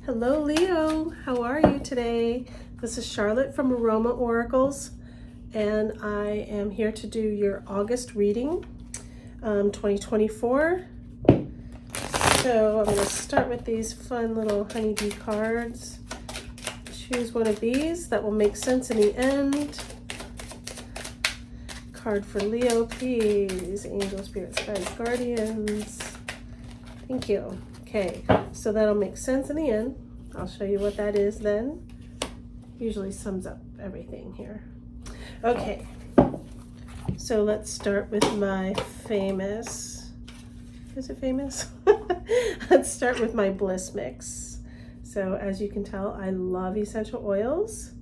Hello Leo, how are you today? This is Charlotte from Aroma Oracles, and I am here to do your August reading, 2024. So I'm going to start with these fun little honeybee cards. Choose one of these that will make sense in the end. Card for Leo, please. Angel, spirits, guides, guardians. Thank you. Okay, so that'll make sense in the end. I'll show you what that is then. Usually sums up everything here. Okay, so let's start with my famous, is it famous? Let's start with my Bliss Mix. So as you can tell, I love essential oils.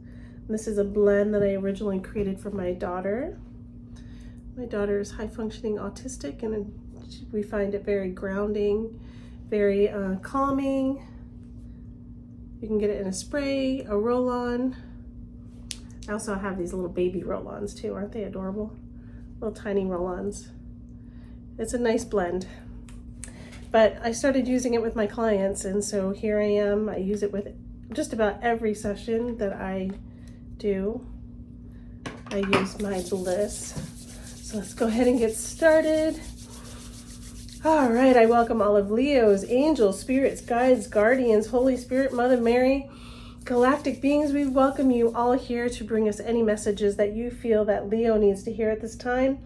This is a blend that I originally created for my daughter. My daughter is high functioning autistic, and we find it very grounding, very calming. You can get it in a spray, a roll-on. I also have these little baby roll-ons too. Aren't they adorable? Little tiny roll-ons. It's a nice blend. But I started using it with my clients, and so here I am. I use it with just about every session that I do. I use my Bliss. So let's go ahead and get started. All right, I welcome all of Leo's angels, spirits, guides, guardians, Holy Spirit, Mother Mary, galactic beings. We welcome you all here to bring us any messages that you feel that Leo needs to hear at this time.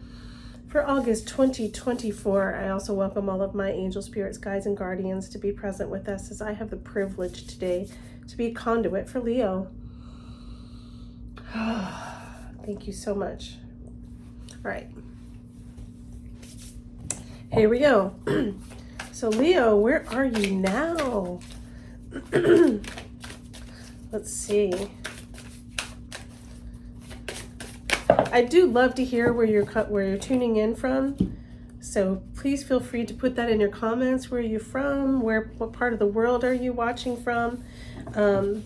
For August 2024, I also welcome all of my angel, spirits, guides, and guardians to be present with us, as I have the privilege today to be a conduit for Leo. Thank you so much. All right. Here we go. So Leo, where are you now? Let's see. I do love to hear where you're tuning in from. So please feel free to put that in your comments. Where are you from? What part of the world are you watching from? I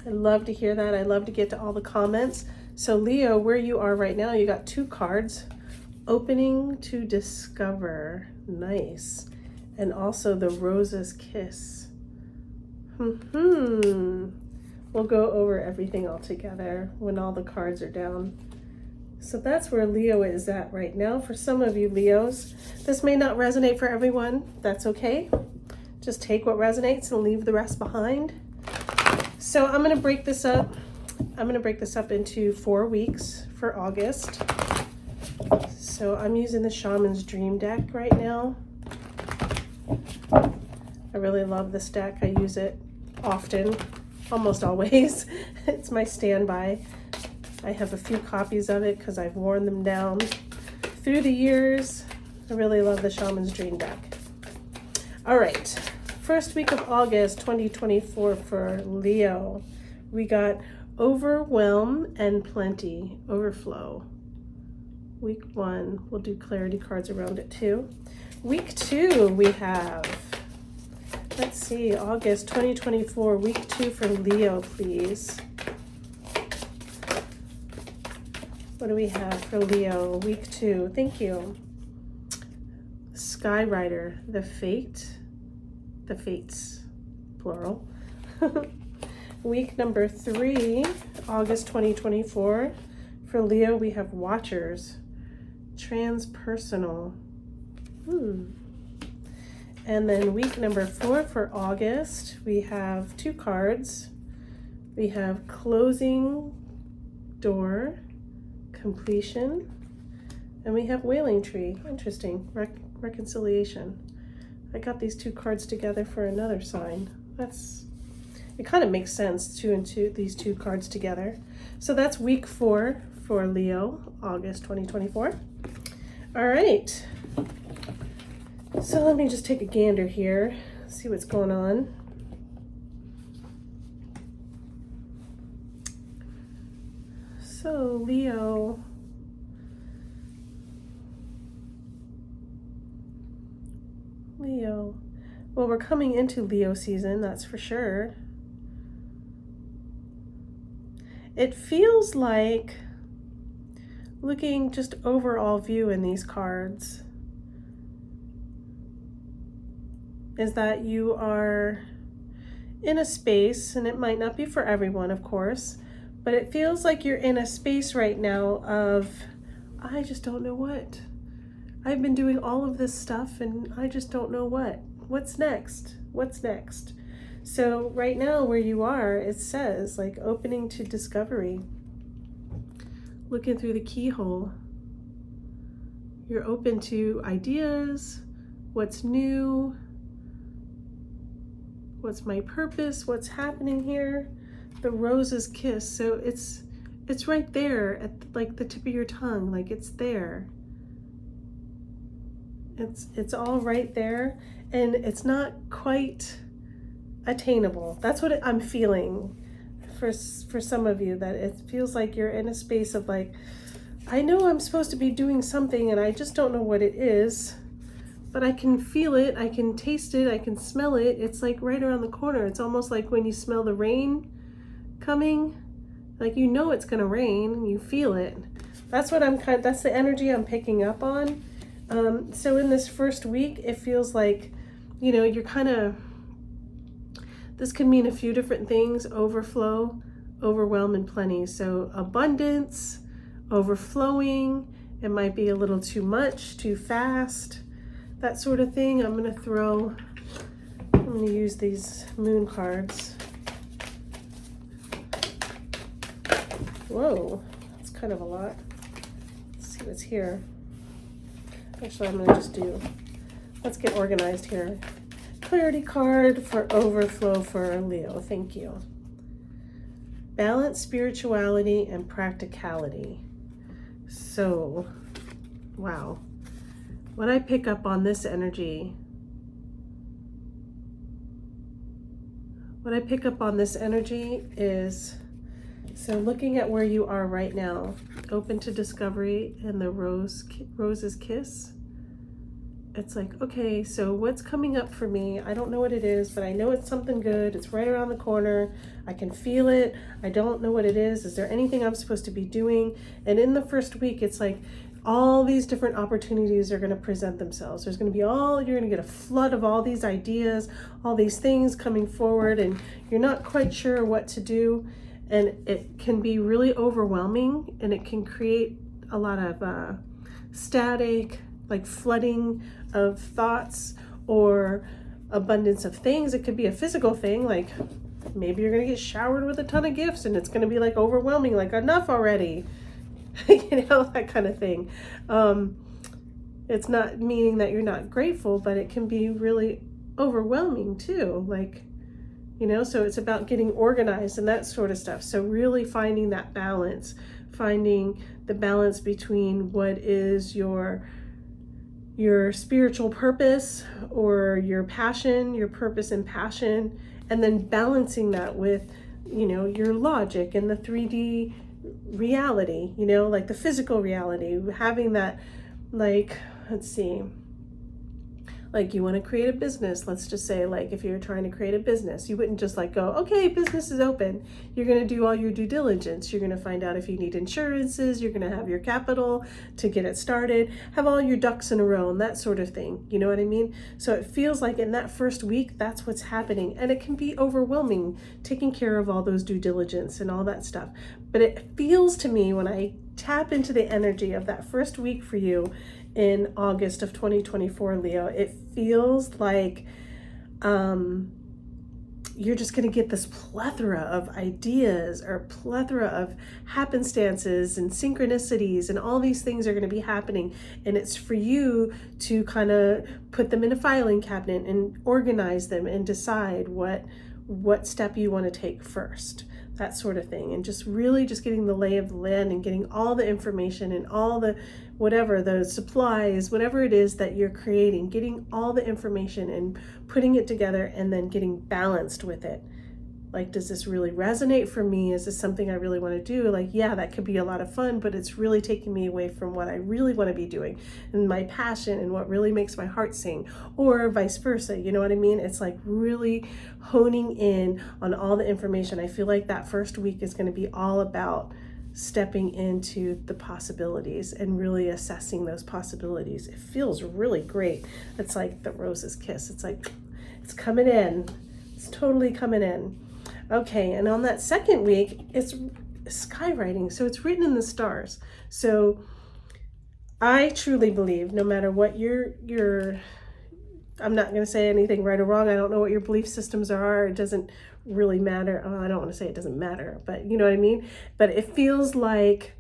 love to hear that. I love to get to all the comments. So Leo, where you are right now, you got two cards. Opening to discover. Nice. And also the Rose's Kiss. We'll go over everything all together when all the cards are down. So that's where Leo is at right now. For some of you Leos, this may not resonate for everyone. That's okay. Just take what resonates and leave the rest behind. So I'm going to break this up. I'm going to break this up into 4 weeks for August. So I'm using the Shaman's Dream deck right now. I really love this deck. I use it often, almost always. It's my standby. I have a few copies of it because I've worn them down through the years. I really love the Shaman's Dream deck. All right, first week of August 2024 for Leo. We got overwhelm and plenty, overflow. Week 1, we'll do clarity cards around it too. Week 2, we have, let's see, August 2024, week 2 for Leo, please. What do we have for Leo, week 2? Thank you. Skyrider, the fates, plural. Week number 3, August 2024. For Leo, we have Watchers. Transpersonal. And then week number 4 for August, we have 2 cards. We have Closing Door, Completion, and we have Wailing Tree. Interesting. Reconciliation. I got these 2 cards together for another sign. It kind of makes sense, these two cards together. So that's week 4 for Leo, August 2024. All right, so let me just take a gander here, see what's going on. So Leo, well, we're coming into Leo season, that's for sure. It feels like, looking just overall view in these cards, is that you are in a space, and it might not be for everyone, of course, but it feels like you're in a space right now of, I just don't know what. I've been doing all of this stuff and I just don't know what's next. So right now where you are, it says like opening to discovery, looking through the keyhole. You're open to ideas, what's new, what's my purpose, what's happening here. The rose's kiss, so it's right there at like the tip of your tongue, like it's there. It's all right there, and it's not quite attainable. That's what I'm feeling for some of you, that it feels like you're in a space of like, I know I'm supposed to be doing something and I just don't know what it is, but I can feel it, I can taste it, I can smell it. It's like right around the corner. It's almost like when you smell the rain coming, like you know it's gonna rain and you feel it. That's what that's the energy I'm picking up on. So in this first week, it feels like, you know, you're kind of, this can mean a few different things: overflow, overwhelm, and plenty. So abundance, overflowing, it might be a little too much, too fast, that sort of thing. I'm going to use these moon cards. Whoa, that's kind of a lot. Let's see what's here. Actually, I'm going to let's get organized here. Clarity card for overflow for Leo. Thank you. Balance, spirituality, and practicality. So, wow. What I pick up on this energy, is, so looking at where you are right now, open to discovery and the rose's kiss. It's like, okay, so what's coming up for me? I don't know what it is, but I know it's something good. It's right around the corner. I can feel it. I don't know what it is. Is there anything I'm supposed to be doing? And in the first week, it's like all these different opportunities are going to present themselves. There's going to be you're going to get a flood of all these ideas, all these things coming forward, and you're not quite sure what to do. And it can be really overwhelming, and it can create a lot of static, like flooding of thoughts or abundance of things. It could be a physical thing, like maybe you're going to get showered with a ton of gifts and it's going to be like overwhelming, like enough already, you know, that kind of thing. It's not meaning that you're not grateful, but it can be really overwhelming too, like, you know, so it's about getting organized and that sort of stuff. So really finding that balance, finding the balance between what is your spiritual purpose or your passion, your purpose and passion, and then balancing that with, you know, your logic and the 3D reality, you know, like the physical reality, having that, like, let's see, like you want to create a business. Let's just say, like, if you're trying to create a business, you wouldn't just like go, okay, business is open. You're going to do all your due diligence. You're going to find out if you need insurances. You're going to have your capital to get it started, have all your ducks in a row and that sort of thing. You know what I mean? So it feels like in that first week, that's what's happening. And it can be overwhelming taking care of all those due diligence and all that stuff. But it feels to me, when I tap into the energy of that first week for you in August of 2024, Leo, it feels like you're just going to get this plethora of ideas or plethora of happenstances and synchronicities, and all these things are going to be happening. And it's for you to kind of put them in a filing cabinet and organize them and decide what step you want to take first, that sort of thing. And just really just getting the lay of the land and getting all the information and all the whatever, the supplies, whatever it is that you're creating, getting all the information and putting it together and then getting balanced with it. Like, does this really resonate for me? Is this something I really want to do? Like, yeah, that could be a lot of fun, but it's really taking me away from what I really want to be doing and my passion and what really makes my heart sing, or vice versa. You know what I mean? It's like really honing in on all the information. I feel like that first week is going to be all about stepping into the possibilities and really assessing those possibilities. It feels really great. It's like the rose's kiss. It's like, it's coming in. It's totally coming in. Okay, and on that second week, it's skywriting. So it's written in the stars. So I truly believe no matter what I'm not going to say anything right or wrong. I don't know what your belief systems are. It doesn't really matter. I don't want to say it doesn't matter, but you know what I mean? But it feels like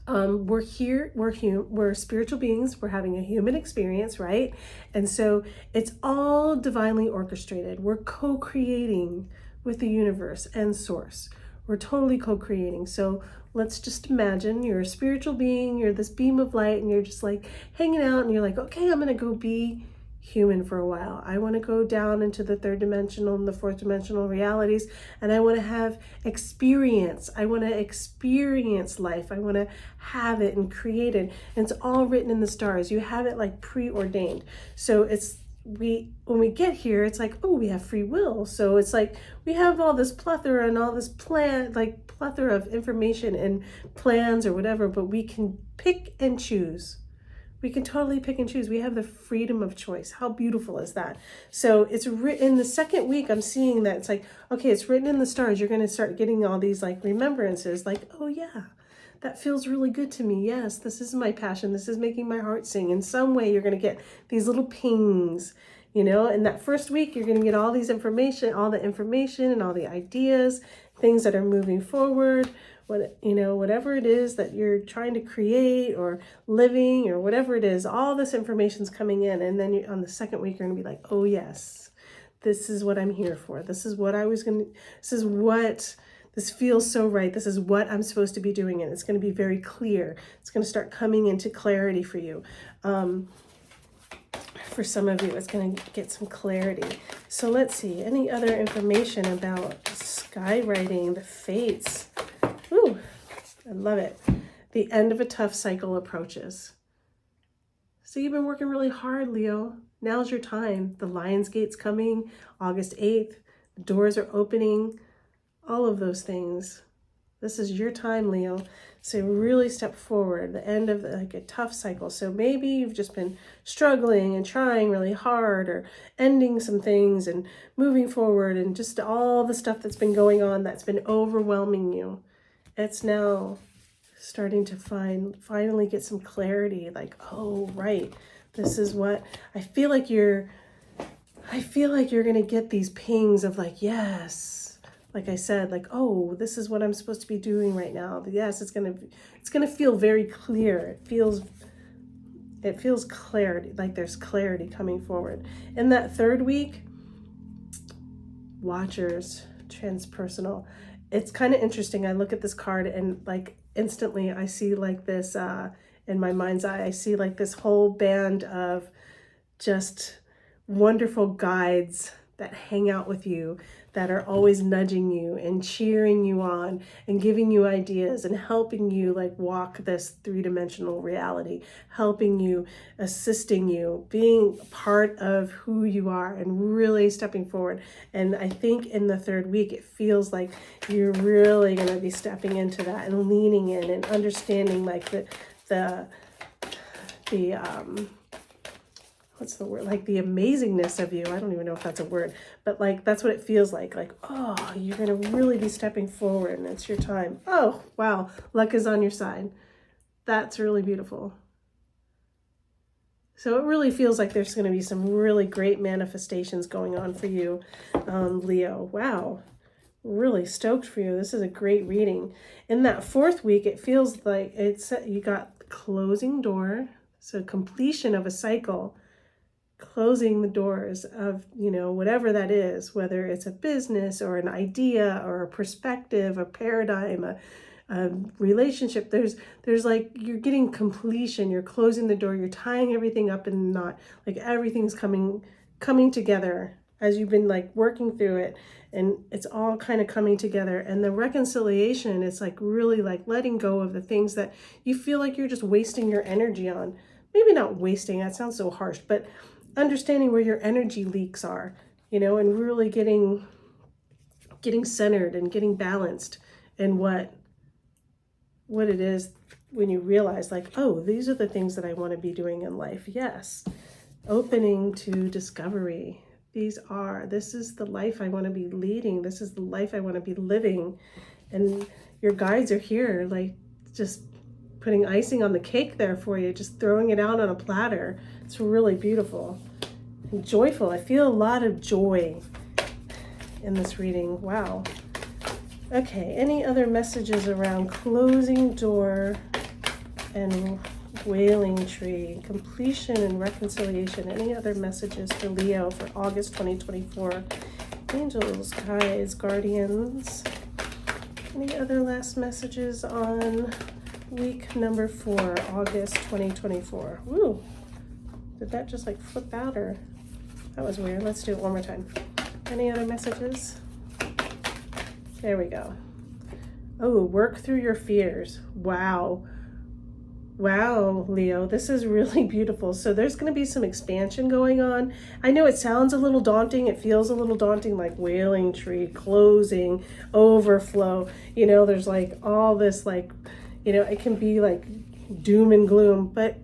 we're here, we're spiritual beings, we're having a human experience, right? And so it's all divinely orchestrated. We're co-creating with the universe and source. We're totally co-creating. So let's just imagine you're a spiritual being, you're this beam of light, and you're just like hanging out, and you're like, okay, I'm gonna go be human for a while. I want to go down into the third dimensional and the fourth dimensional realities, and I want to have experience. I want to experience life. I want to have it and create it. And it's all written in the stars. You have it like preordained. So when we get here, it's like, oh, we have free will. So it's like we have all this plethora and all this plethora of information and plans or whatever, but we can pick and choose. We can totally pick and choose. We have the freedom of choice. How beautiful is that? So it's written in the second week. I'm seeing that it's like, okay, it's written in the stars. You're going to start getting all these like remembrances, like, oh yeah, that feels really good to me. Yes, this is my passion. This is making my heart sing. In some way, you're going to get these little pings, you know. In that first week, you're going to get all the information and all the ideas, things that are moving forward. Whatever it is that you're trying to create or living or whatever it is, all this information's coming in. And then on the second week, you're going to be like, oh yes, this is what I'm here for. This is what this feels so right. This is what I'm supposed to be doing. And it's going to be very clear. It's going to start coming into clarity for you. For some of you, it's going to get some clarity. So let's see, any other information about skywriting, the fates? Ooh, I love it. The end of a tough cycle approaches. So you've been working really hard, Leo. Now's your time. The Lionsgate's coming August 8th. The doors are opening. All of those things. This is your time, Leo. So really step forward. The end of a tough cycle. So maybe you've just been struggling and trying really hard, or ending some things and moving forward, and just all the stuff that's been going on that's been overwhelming you. It's now starting to finally get some clarity, like, oh, right, this is what I feel like you're going to get these pings of like, yes, like I said, like, oh, this is what I'm supposed to be doing right now. Yes, it's going to feel very clear. It feels clarity, like there's clarity coming forward. In that third week, Watchers, transpersonal. It's kind of interesting. I look at this card and like instantly I see like this in my mind's eye, I see like this whole band of just wonderful guides that hang out with you, that are always nudging you and cheering you on and giving you ideas and helping you like walk this three-dimensional reality, helping you, assisting you, being part of who you are and really stepping forward. And I think in the third week, it feels like you're really going to be stepping into that and leaning in and understanding like the what's the word, like the amazingness of you. I don't even know if that's a word, but like that's what it feels like, oh, you're going to really be stepping forward and it's your time. Oh wow, luck is on your side. That's really beautiful. So it really feels like there's going to be some really great manifestations going on for you, Leo. Wow, really stoked for you. This is a great reading. In that fourth week, it feels like you got closing door, so completion of a cycle, closing the doors of, whatever that is, whether it's a business or an idea or a perspective, a paradigm, a relationship. There's like, you're getting completion, you're closing the door, you're tying everything up in a knot, like everything's coming together as you've been like working through it, and it's all kind of coming together. And the reconciliation is like really like letting go of the things that you feel like you're just wasting your energy on. Maybe not wasting, that sounds so harsh, but understanding where your energy leaks are, and really getting centered and getting balanced in what it is, when you realize like, oh, these are the things that I want to be doing in life. Yes. Opening to discovery, This is the life I want to be leading. This is the life I want to be living. And your guides are here, like just putting icing on the cake there for you, just throwing it out on a platter. It's really beautiful and joyful. I feel a lot of joy in this reading. Wow. Okay, any other messages around closing door and wailing tree, completion and reconciliation? Any other messages for Leo for August 2024? Angels, guides, guardians. Any other last messages on week number 4, August 2024? Woo! Did that just like flip out, or that was weird? Let's do it one more time. Any other messages? There we go. Oh, work through your fears. Wow. Wow, Leo, this is really beautiful. So there's going to be some expansion going on. I know it sounds a little daunting. It feels a little daunting, like wailing tree, closing, overflow. You know, there's like all this, like, you know, it can be like doom and gloom, but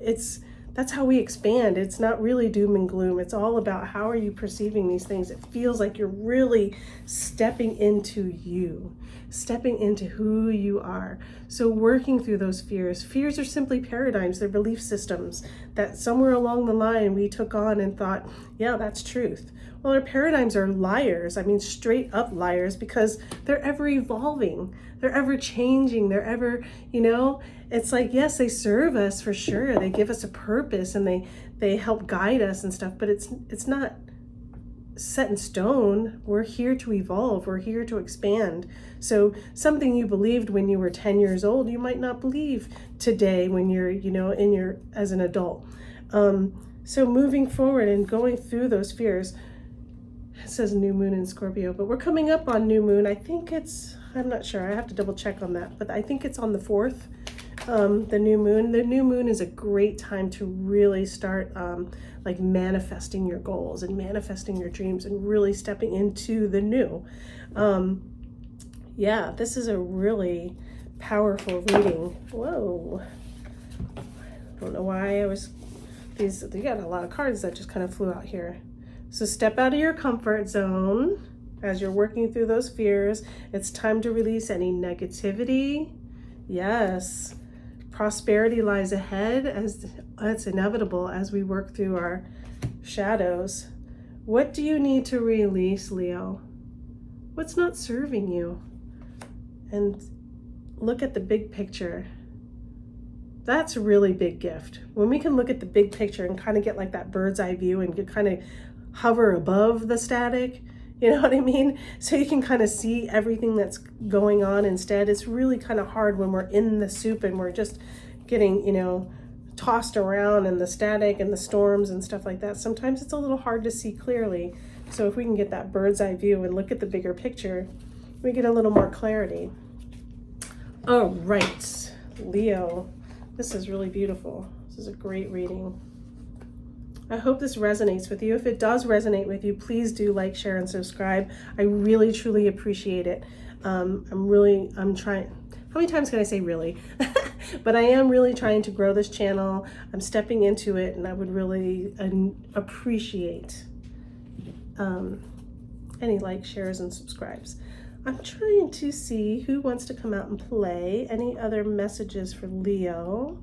that's how we expand. It's not really doom and gloom. It's all about how are you perceiving these things. It feels like you're really stepping into you, stepping into who you are. So working through those fears. Fears are simply paradigms. They're belief systems that somewhere along the line we took on and thought, yeah, that's truth. Well, our paradigms are liars. I mean, straight up liars, because they're ever evolving. They're ever changing. They're ever, you know, it's like, yes, they serve us for sure. They give us a purpose and they help guide us and stuff, but it's not set in stone. We're here to evolve. We're here to expand. So something you believed when you were 10 years old, you might not believe today when you're, you know, as an adult. So moving forward and going through those fears. It says new moon in Scorpio, but we're coming up on new moon. I think I'm not sure. I have to double check on that, but I think it's on the 4th, the new moon. The new moon is a great time to really start like manifesting your goals and manifesting your dreams and really stepping into the new. Yeah, this is a really powerful reading. Whoa. I don't know why you got a lot of cards that just kind of flew out here. So step out of your comfort zone as you're working through those fears. It's time to release any negativity. Yes. Prosperity lies ahead, as it's inevitable as we work through our shadows. What do you need to release, Leo? What's not serving you? And look at the big picture. That's a really big gift. When we can look at the big picture and kind of get like that bird's eye view and kind of hover above the static, you know what I mean? So you can kind of see everything that's going on instead. It's really kind of hard when we're in the soup and we're just getting, you know, tossed around in the static and the storms and stuff like that. Sometimes it's a little hard to see clearly. So if we can get that bird's eye view and look at the bigger picture, we get a little more clarity. All right, Leo, this is really beautiful. This is a great reading. I hope this resonates with you. If it does resonate with you, please do like, share, and subscribe. I really, truly appreciate it. I'm trying, how many times can I say really? But I am really trying to grow this channel. I'm stepping into it, and I would really appreciate any likes, shares, and subscribes. I'm trying to see who wants to come out and play. Any other messages for Leo?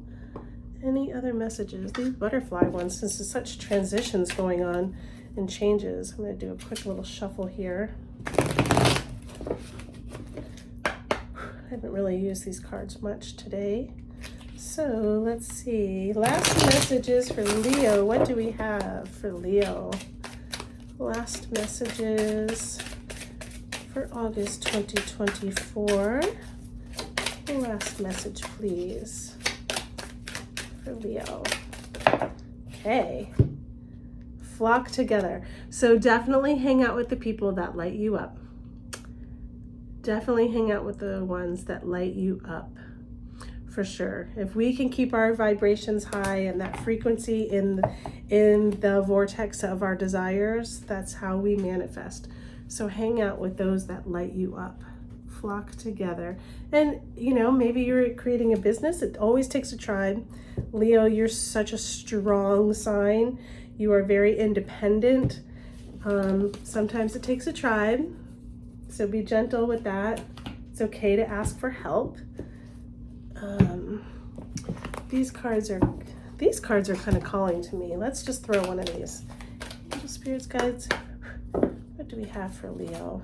Any other messages? These butterfly ones, since there's such transitions going on and changes. I'm going to do a quick little shuffle here. I haven't really used these cards much today. So let's see. Last messages for Leo. What do we have for Leo? Last messages for August 2024. Last message, please. Leo. Okay. Flock together. So definitely hang out with the people that light you up. Definitely hang out with the ones that light you up. For sure. If we can keep our vibrations high and that frequency in the vortex of our desires, that's how we manifest. So hang out with those that light you up. Flock together. And you know, maybe you're creating a business. It always takes a tribe. Leo, you're such a strong sign. You are very independent. Sometimes it takes a tribe, so be gentle with that. It's okay to ask for help. These cards are kind of calling to me. Let's just throw one of these. Angel Spirits, Guides, what do we have for Leo?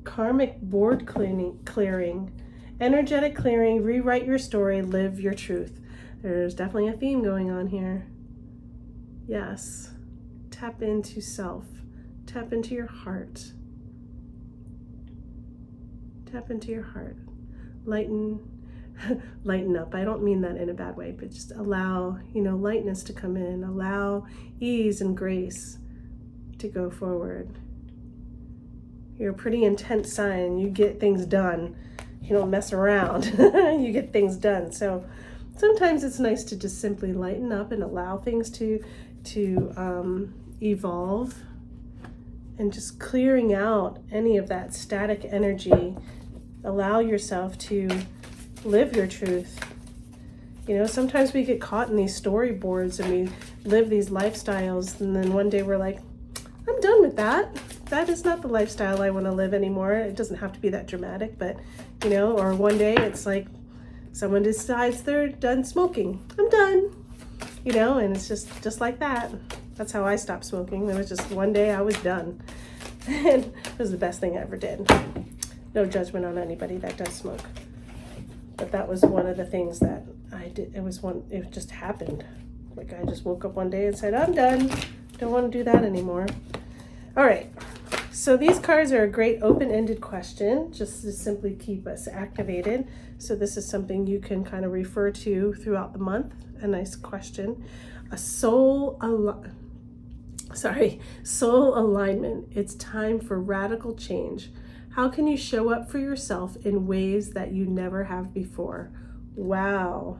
Karmic board clearing, energetic clearing, rewrite your story, live your truth. There's definitely a theme going on here. Yes. Tap into self. Tap into your heart. Tap into your heart. Lighten up. I don't mean that in a bad way, but just allow, lightness to come in. Allow ease and grace to go forward. You're a pretty intense sign. You get things done. You don't mess around. You get things done. So sometimes it's nice to just simply lighten up and allow things to evolve, and just clearing out any of that static energy. Allow yourself to live your truth. Sometimes we get caught in these storyboards and we live these lifestyles, and then one day we're like, I'm done with that. That is not the lifestyle I want to live anymore. It doesn't have to be that dramatic, but or one day it's like someone decides they're done smoking. I'm done. And it's just like that. That's how I stopped smoking. There was just one day I was done. And it was the best thing I ever did. No judgment on anybody that does smoke. But that was one of the things that I did. It just happened. Like I just woke up one day and said, I'm done. Don't want to do that anymore. All right. So these cards are a great open-ended question, just to simply keep us activated. So this is something you can kind of refer to throughout the month. A nice question. Soul alignment. It's time for radical change. How can you show up for yourself in ways that you never have before? Wow.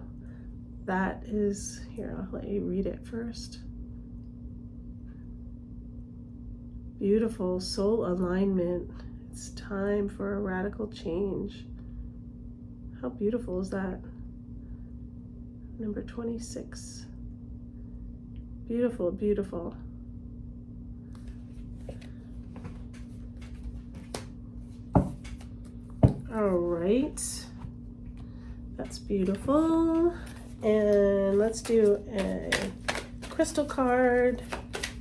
That is, here, I'll let you read it first. Beautiful. Soul alignment. It's time for a radical change. How beautiful is that? Number 26. Beautiful, beautiful. All right. That's beautiful. And let's do a crystal card,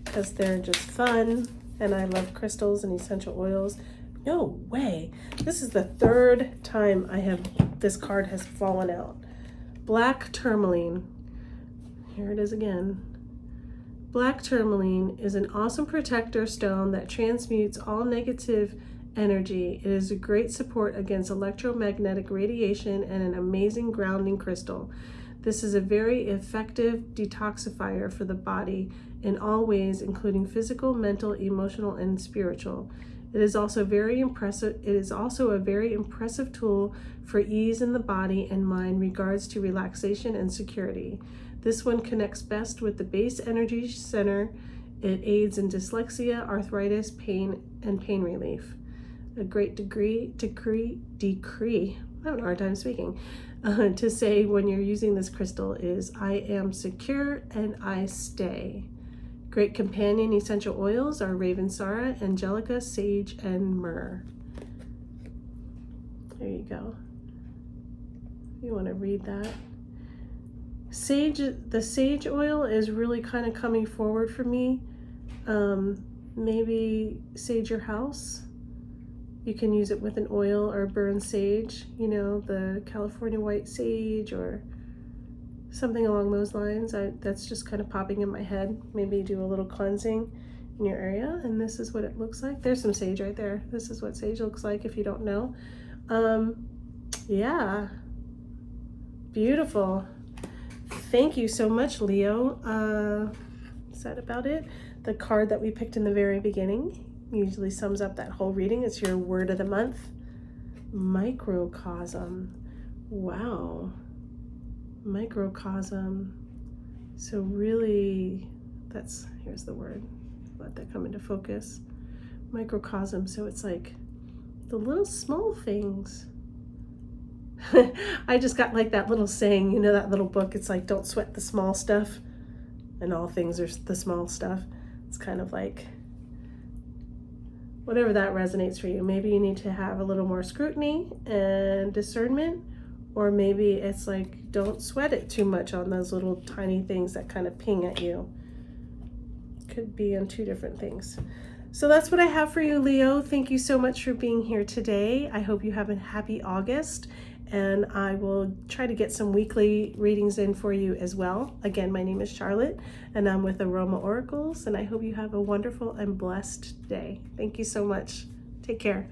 because they're just fun. And I love crystals and essential oils. No way. This is the third time this card has fallen out. Black tourmaline. Here it is again. Black tourmaline is an awesome protector stone that transmutes all negative energy. It is a great support against electromagnetic radiation and an amazing grounding crystal. This is a very effective detoxifier for the body in all ways, including physical, mental, emotional, and spiritual. It is also very impressive. It is also a very impressive tool for ease in the body and mind regards to relaxation and security. This one connects best with the base energy center. It aids in dyslexia, arthritis, pain, and pain relief. A great decree, I'm having a hard time speaking, to say when you're using this crystal is, I am secure and I stay. Great companion essential oils are Ravensara, Angelica, Sage, and Myrrh. There you go. You want to read that. The sage oil is really kind of coming forward for me. Maybe sage your house. You can use it with an oil or burn sage, the California white sage or something along those lines. That's just kind of popping in my head. Maybe do a little cleansing in your area, and this is what it looks like. There's some sage right there. This is what sage looks like if you don't know. Yeah, beautiful. Thank you so much, Leo. Is that about it? The card that we picked in the very beginning usually sums up that whole reading. It's your word of the month. Microcosm. Wow. Microcosm. So really, here's the word. Let that come into focus. Microcosm. So it's like the little small things. I just got like that little saying, that little book. It's like, don't sweat the small stuff. and all things are the small stuff. It's kind of like, whatever that resonates for you. Maybe you need to have a little more scrutiny and discernment, or maybe it's like, don't sweat it too much on those little tiny things that kind of ping at you. Could be on two different things. So that's what I have for you, Leo. Thank you so much for being here today. I hope you have a happy August, and I will try to get some weekly readings in for you as well. Again, my name is Charlotte, and I'm with Aroma Oracles, and I hope you have a wonderful and blessed day. Thank you so much. Take care.